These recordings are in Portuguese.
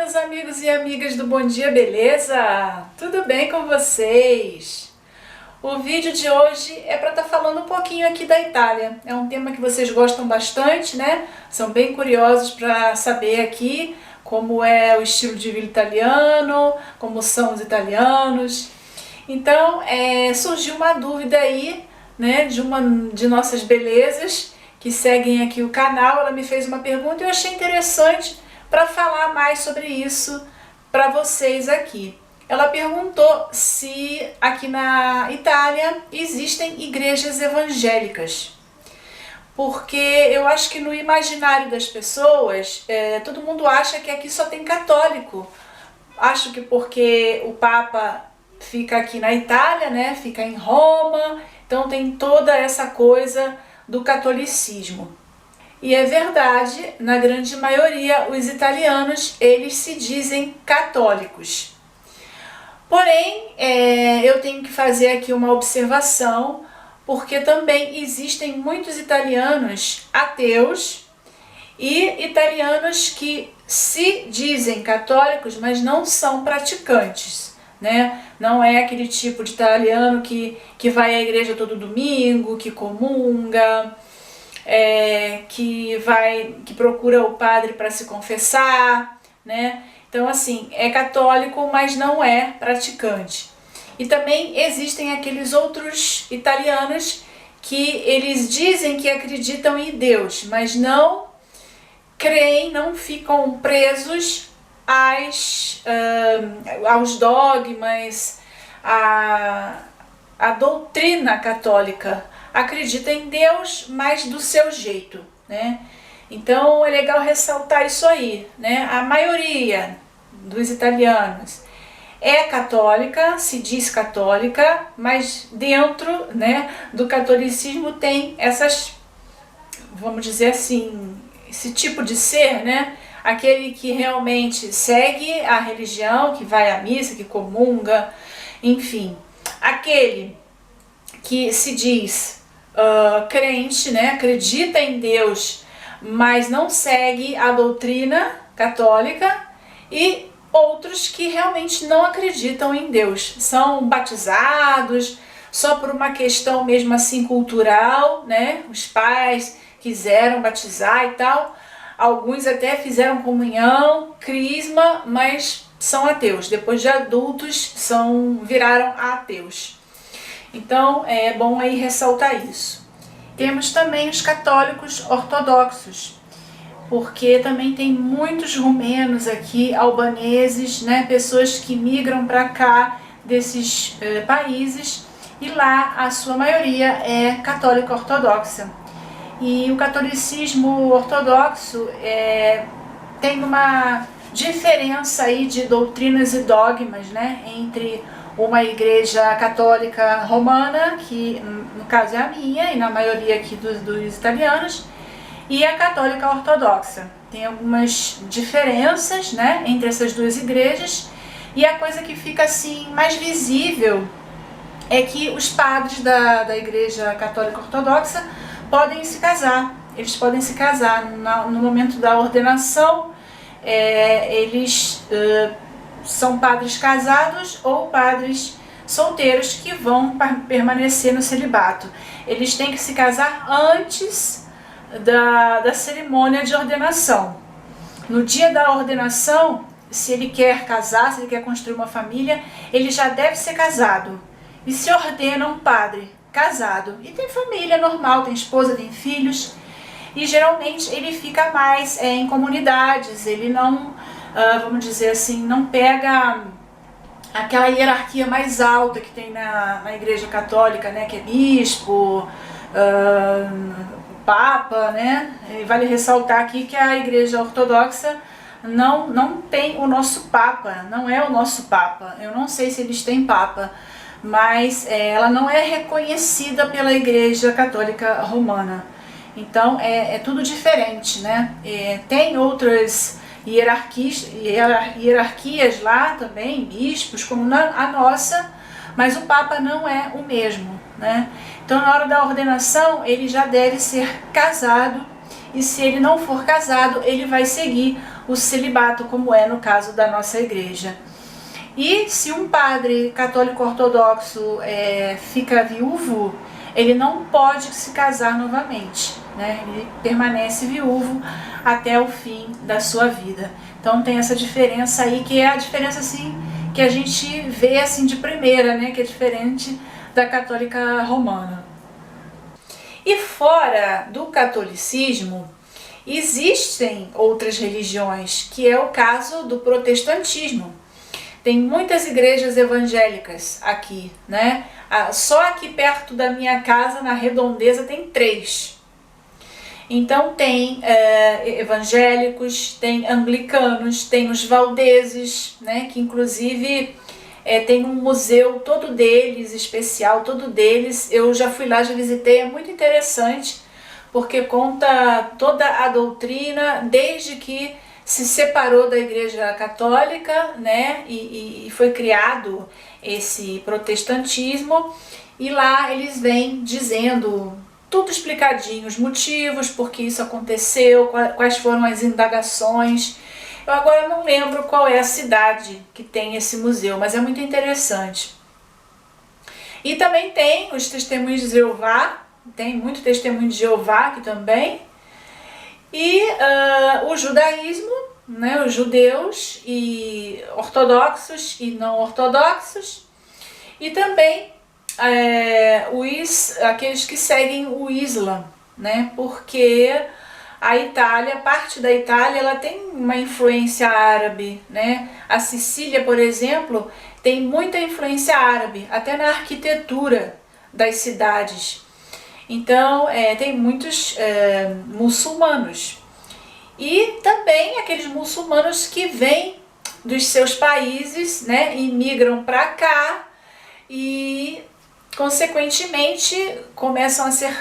meus amigos e amigas do Bom Dia, beleza? Tudo bem com vocês? O vídeo de hoje é para estar falando um pouquinho aqui da Itália. É um tema que vocês gostam bastante, né? São bem curiosos para saber aqui como é o estilo de vida italiano, como são os italianos. Então, surgiu uma dúvida aí, né, de uma de nossas belezas que seguem aqui o canal. Ela me fez uma pergunta e eu achei interessante para falar mais sobre isso para vocês aqui. Ela perguntou se aqui na Itália existem igrejas evangélicas, porque eu acho que no imaginário das pessoas, todo mundo acha que aqui só tem católico. Acho que porque o Papa fica aqui na Itália, né, fica em Roma, então tem toda essa coisa do catolicismo. E é verdade, na grande maioria, os italianos, eles se dizem católicos. Porém, eu tenho que fazer aqui uma observação, porque também existem muitos italianos ateus e italianos que se dizem católicos, mas não são praticantes, né? Não é aquele tipo de italiano que vai à igreja todo domingo, que comunga, que procura o padre para se confessar, né? Então, assim, é católico, mas não é praticante. E também existem aqueles outros italianos que eles dizem que acreditam em Deus, mas não creem, não ficam presos aos dogmas, à doutrina católica. Acredita em Deus, mas do seu jeito, né? Então é legal ressaltar isso aí, né? A maioria dos italianos é católica, se diz católica, mas dentro, né, do catolicismo tem essas, vamos dizer assim, esse tipo de ser, né? Aquele que realmente segue a religião, que vai à missa, que comunga, enfim. Aquele que se diz crente, né? Acredita em Deus, mas não segue a doutrina católica, e outros que realmente não acreditam em Deus, são batizados só por uma questão mesmo assim cultural, né? Os pais quiseram batizar e tal, alguns até fizeram comunhão, crisma, mas são ateus, depois de adultos viraram ateus. Então é bom aí ressaltar isso. Temos também os católicos ortodoxos, porque também tem muitos romenos aqui, albaneses, né, pessoas que migram para cá desses países, e lá a sua maioria é católica ortodoxa. E o catolicismo ortodoxo tem uma diferença aí de doutrinas e dogmas, né, entre uma igreja católica romana, que no caso é a minha e na maioria aqui dos italianos, e a católica ortodoxa. Tem algumas diferenças, né, entre essas duas igrejas, e a coisa que fica assim mais visível é que os padres da igreja católica ortodoxa podem se casar. Eles podem se casar no momento da ordenação. Eles são padres casados ou padres solteiros que vão permanecer no celibato. Eles têm que se casar antes da cerimônia de ordenação. No dia da ordenação, se ele quer casar, se ele quer construir uma família, ele já deve ser casado. E se ordena um padre casado e tem família normal, tem esposa, tem filhos, e geralmente ele fica mais em comunidades, ele não, vamos dizer assim, não pega aquela hierarquia mais alta que tem na igreja católica, né, que é bispo, papa, né? E vale ressaltar aqui que a igreja ortodoxa não tem o nosso papa, não é o nosso papa. Eu não sei se eles têm papa, mas ela não é reconhecida pela igreja católica romana. Então é tudo diferente, né? Tem outras hierarquias lá também, bispos, como a nossa, mas o Papa não é o mesmo, né? Então na hora da ordenação ele já deve ser casado, e se ele não for casado, ele vai seguir o celibato, como é no caso da nossa igreja. E se um padre católico ortodoxo fica viúvo, ele não pode se casar novamente, né? Ele permanece viúvo até o fim da sua vida. Então tem essa diferença aí, que é a diferença assim que a gente vê assim de primeira, né? Que é diferente da católica romana. E fora do catolicismo, existem outras religiões, que é o caso do protestantismo. Tem muitas igrejas evangélicas aqui, né? Só aqui perto da minha casa, na Redondeza, tem 3. Então tem evangélicos, tem anglicanos, tem os valdeses, né? Que inclusive tem um museu todo deles, especial, todo deles. Eu já fui lá, já visitei, é muito interessante, porque conta toda a doutrina, desde que se separou da Igreja Católica, né, e foi criado esse protestantismo, e lá eles vêm dizendo tudo explicadinho, os motivos, por que isso aconteceu, quais foram as indagações. Eu agora não lembro qual é a cidade que tem esse museu, mas é muito interessante. E também tem os testemunhos de Jeová, tem muito testemunho de Jeová aqui também. E o judaísmo, né, os judeus e ortodoxos e não ortodoxos, e também aqueles que seguem o Islã, né, porque a Itália, parte da Itália, ela tem uma influência árabe, né? A Sicília, por exemplo, tem muita influência árabe, até na arquitetura das cidades. Então, tem muitos muçulmanos. E também aqueles muçulmanos que vêm dos seus países, né, e migram para cá e, consequentemente, começam a ser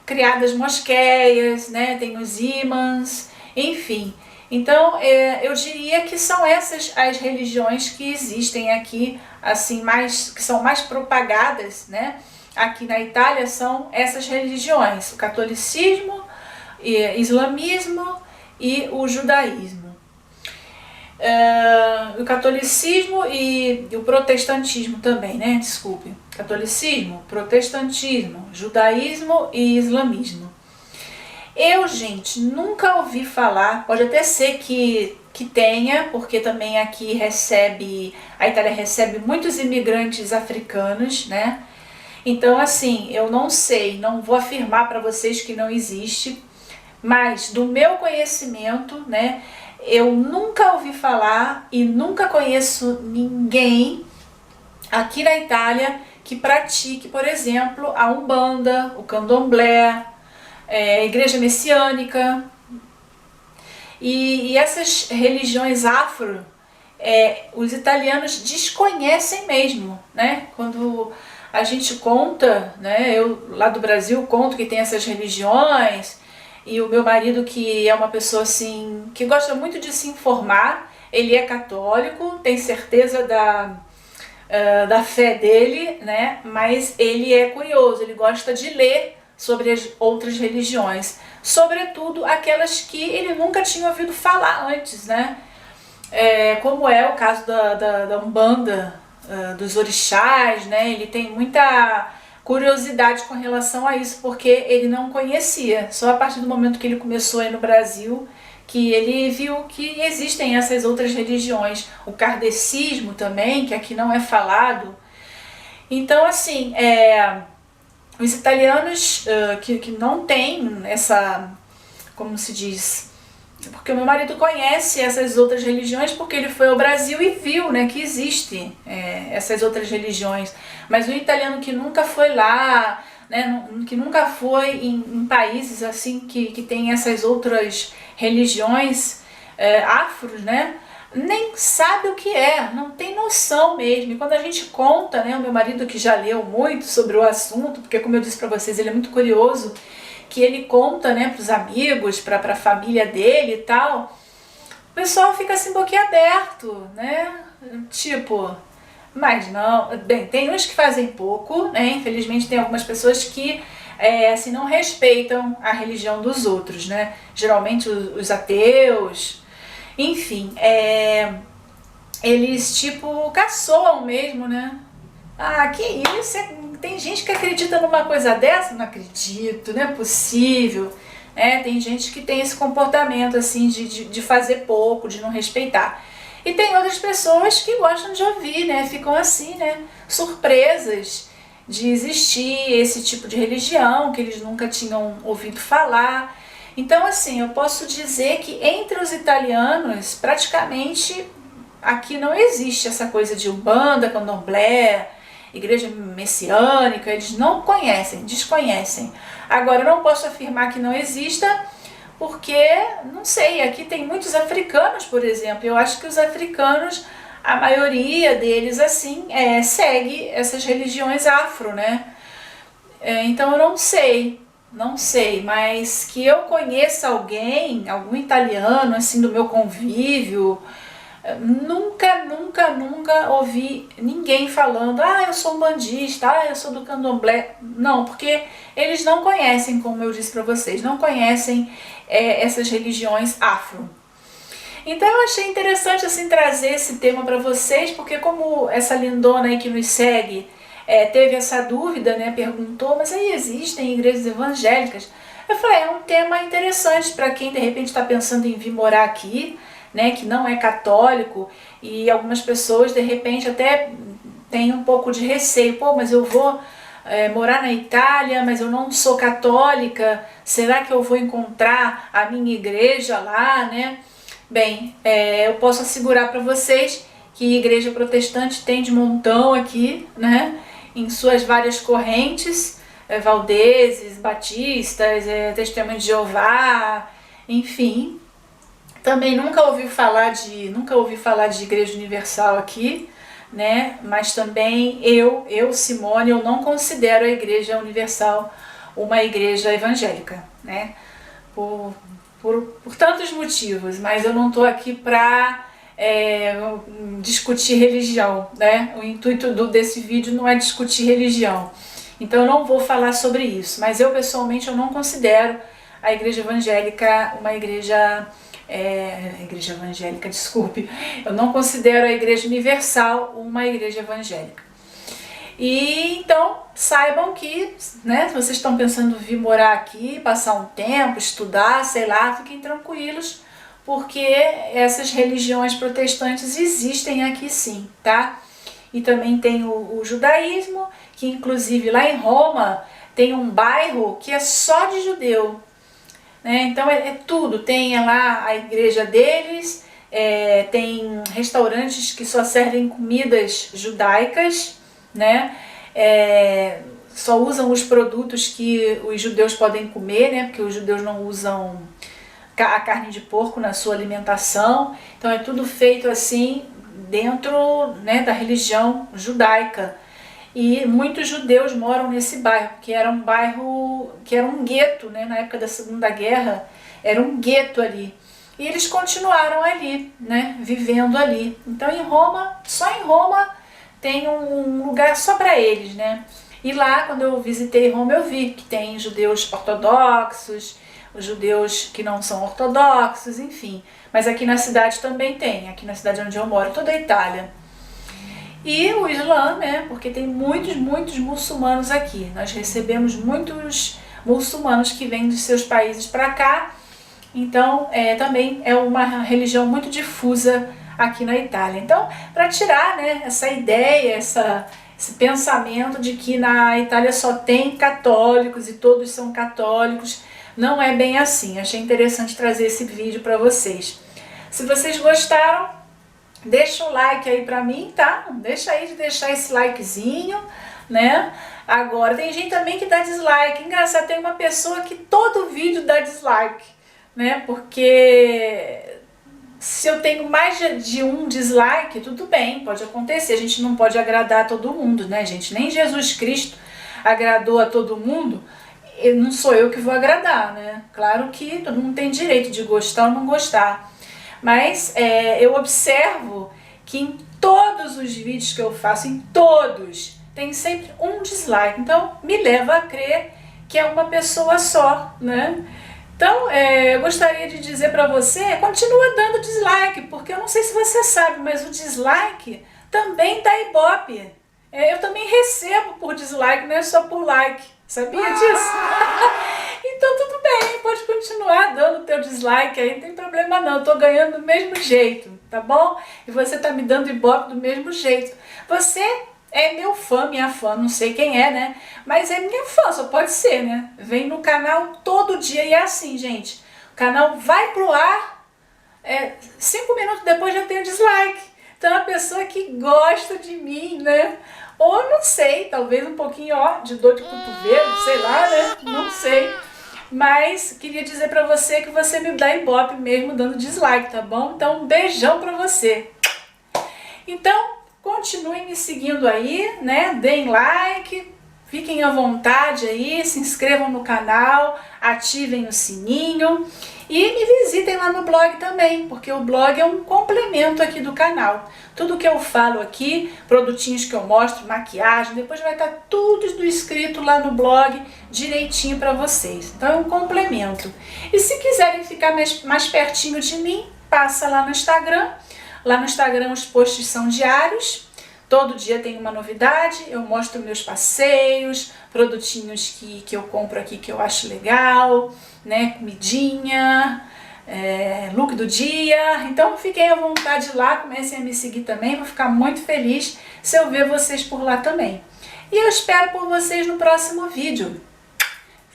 criadas mosqueias, né, tem os imãs, enfim. Então, eu diria que são essas as religiões que existem aqui, assim, que são mais propagadas, né? Aqui na Itália são essas religiões, o catolicismo, o islamismo e o judaísmo. O catolicismo e o protestantismo também, né? Desculpe. Catolicismo, protestantismo, judaísmo e islamismo. Eu, gente, nunca ouvi falar, pode até ser que tenha, porque também aqui a Itália recebe muitos imigrantes africanos, né? Então, assim, eu não sei, não vou afirmar para vocês que não existe, mas do meu conhecimento, né, eu nunca ouvi falar e nunca conheço ninguém aqui na Itália que pratique, por exemplo, a Umbanda, o Candomblé, a Igreja Messiânica. E essas religiões afro, os italianos desconhecem mesmo, né? Quando a gente conta, né, eu lá do Brasil conto que tem essas religiões, e o meu marido, que é uma pessoa assim, que gosta muito de se informar, ele é católico, tem certeza da fé dele, né, mas ele é curioso, ele gosta de ler sobre as outras religiões, sobretudo aquelas que ele nunca tinha ouvido falar antes, né, como é o caso da Umbanda, dos orixás, né? Ele tem muita curiosidade com relação a isso, porque ele não conhecia. Só a partir do momento que ele começou aí no Brasil, que ele viu que existem essas outras religiões. O kardecismo também, que aqui não é falado. Então, assim, os italianos que não têm essa, como se diz, porque o meu marido conhece essas outras religiões porque ele foi ao Brasil e viu, né, que existem essas outras religiões. Mas o italiano que nunca foi lá, né, que nunca foi em países assim que tem essas outras religiões afros, né, nem sabe o que é, não tem noção mesmo. E quando a gente conta, né, o meu marido, que já leu muito sobre o assunto, porque como eu disse para vocês, ele é muito curioso, que ele conta, né, para os amigos, para a família dele e tal, o pessoal fica assim boquiaberto, né, tipo, mas não, bem, tem uns que fazem pouco, né, infelizmente tem algumas pessoas que assim, não respeitam a religião dos outros, né, geralmente os ateus, Enfim, eles tipo caçoam mesmo, né? Ah, que isso? Tem gente que acredita numa coisa dessa? Não acredito, não é possível. Tem gente que tem esse comportamento assim de fazer pouco, de não respeitar. E tem outras pessoas que gostam de ouvir, né? Ficam assim, né? Surpresas de existir esse tipo de religião que eles nunca tinham ouvido falar. Então, assim, eu posso dizer que entre os italianos, praticamente aqui não existe essa coisa de Umbanda, Candomblé, igreja messiânica, eles não conhecem, desconhecem. Agora, eu não posso afirmar que não exista, porque, não sei, aqui tem muitos africanos, por exemplo. Eu acho que os africanos, a maioria deles, assim, segue essas religiões afro, né? Então eu não sei, mas que eu conheça alguém, algum italiano, assim, do meu convívio, nunca ouvi ninguém falando, ah, eu sou um bandista, ah, eu sou do candomblé. Não, porque eles não conhecem, como eu disse para vocês, não conhecem essas religiões afro. Então eu achei interessante assim trazer esse tema para vocês, porque como essa lindona aí que nos segue teve essa dúvida, né, perguntou, mas aí existem igrejas evangélicas? Eu falei, é um tema interessante para quem de repente está pensando em vir morar aqui, né, que não é católico, e algumas pessoas de repente até têm um pouco de receio, pô, mas eu vou morar na Itália, mas eu não sou católica, será que eu vou encontrar a minha igreja lá, né? Bem, eu posso assegurar para vocês que igreja protestante tem de montão aqui, né? Em suas várias correntes, valdeses, batistas, testemunho de Jeová, enfim. Também nunca ouvi falar de igreja universal aqui, né? Mas também Simone, eu não considero a igreja universal uma igreja evangélica, né? Por tantos motivos, mas eu não estou aqui para discutir religião, né? O intuito desse vídeo não é discutir religião, então eu não vou falar sobre isso, mas eu pessoalmente eu não considero a igreja evangélica uma igreja evangélica, desculpe, eu não considero a igreja universal uma igreja evangélica. E então saibam que, né, se vocês estão pensando em vir morar aqui, passar um tempo, estudar, sei lá, fiquem tranquilos, porque essas religiões protestantes existem aqui sim, tá? E também tem o judaísmo, que inclusive lá em Roma tem um bairro que é só de judeu, né? Então tudo, tem lá a igreja deles, tem restaurantes que só servem comidas judaicas, né? Só usam os produtos que os judeus podem comer, né? Porque os judeus não usam a carne de porco na sua alimentação. Então é tudo feito assim dentro, né, da religião judaica. E muitos judeus moram nesse bairro, que era um bairro, que era um gueto, né? Na época da Segunda Guerra era um gueto ali. E eles continuaram ali, né? Vivendo ali. Então em Roma, só em Roma tem um lugar só para eles, né? E lá, quando eu visitei Roma, eu vi que tem judeus ortodoxos, os judeus que não são ortodoxos, enfim. Mas aqui na cidade também tem, aqui na cidade onde eu moro, toda a Itália. E o Islã, né? Porque tem muitos muçulmanos aqui. Nós recebemos muitos muçulmanos que vêm dos seus países para cá. Então, também é uma religião muito difusa aqui na Itália. Então, para tirar, né, essa ideia, esse pensamento de que na Itália só tem católicos e todos são católicos, não é bem assim. Achei interessante trazer esse vídeo para vocês. Se vocês gostaram, deixa o like aí pra mim, tá? Não deixa aí de deixar esse likezinho, né? Agora, tem gente também que dá dislike. Engraçado, tem uma pessoa que todo vídeo dá dislike, né? Porque se eu tenho mais de um dislike, tudo bem, pode acontecer. A gente não pode agradar a todo mundo, né, gente? Nem Jesus Cristo agradou a todo mundo. Não sou eu que vou agradar, né? Claro que todo mundo tem direito de gostar ou não gostar. Mas eu observo que em todos os vídeos que eu faço, em todos, tem sempre um dislike. Então me leva a crer que é uma pessoa só, né? Então, eu gostaria de dizer para você, continua dando dislike, porque eu não sei se você sabe, mas o dislike também dá Ibope. Eu também recebo por dislike, não é só por like. Sabia disso? Então tudo bem, pode continuar dando teu dislike aí, não tem problema não, eu tô ganhando do mesmo jeito, tá bom? E você tá me dando Ibope do mesmo jeito. Você é meu fã, minha fã, não sei quem é, né? Mas é minha fã, só pode ser, né? Vem no canal todo dia e é assim, gente. O canal vai pro ar, 5 minutos depois já tem o dislike. Então é uma pessoa que gosta de mim, né? Ou não sei, talvez um pouquinho de dor de cotovelo, sei lá, né? Não sei. Mas queria dizer pra você que você me dá Ibope mesmo dando dislike, tá bom? Então um beijão pra você. Então continuem me seguindo aí, né? Deem like, fiquem à vontade aí, se inscrevam no canal, ativem o sininho e me visitem lá no blog também, porque o blog é um complemento aqui do canal. Tudo que eu falo aqui, produtinhos que eu mostro, maquiagem, depois vai estar tudo escrito lá no blog direitinho para vocês. Então é um complemento. E se quiserem ficar mais pertinho de mim, passa lá no Instagram. Lá no Instagram os posts são diários. Todo dia tem uma novidade, eu mostro meus passeios, produtinhos que eu compro aqui que eu acho legal, né, comidinha, look do dia. Então fiquem à vontade lá, comecem a me seguir também, vou ficar muito feliz se eu ver vocês por lá também. E eu espero por vocês no próximo vídeo.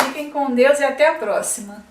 Fiquem com Deus e até a próxima.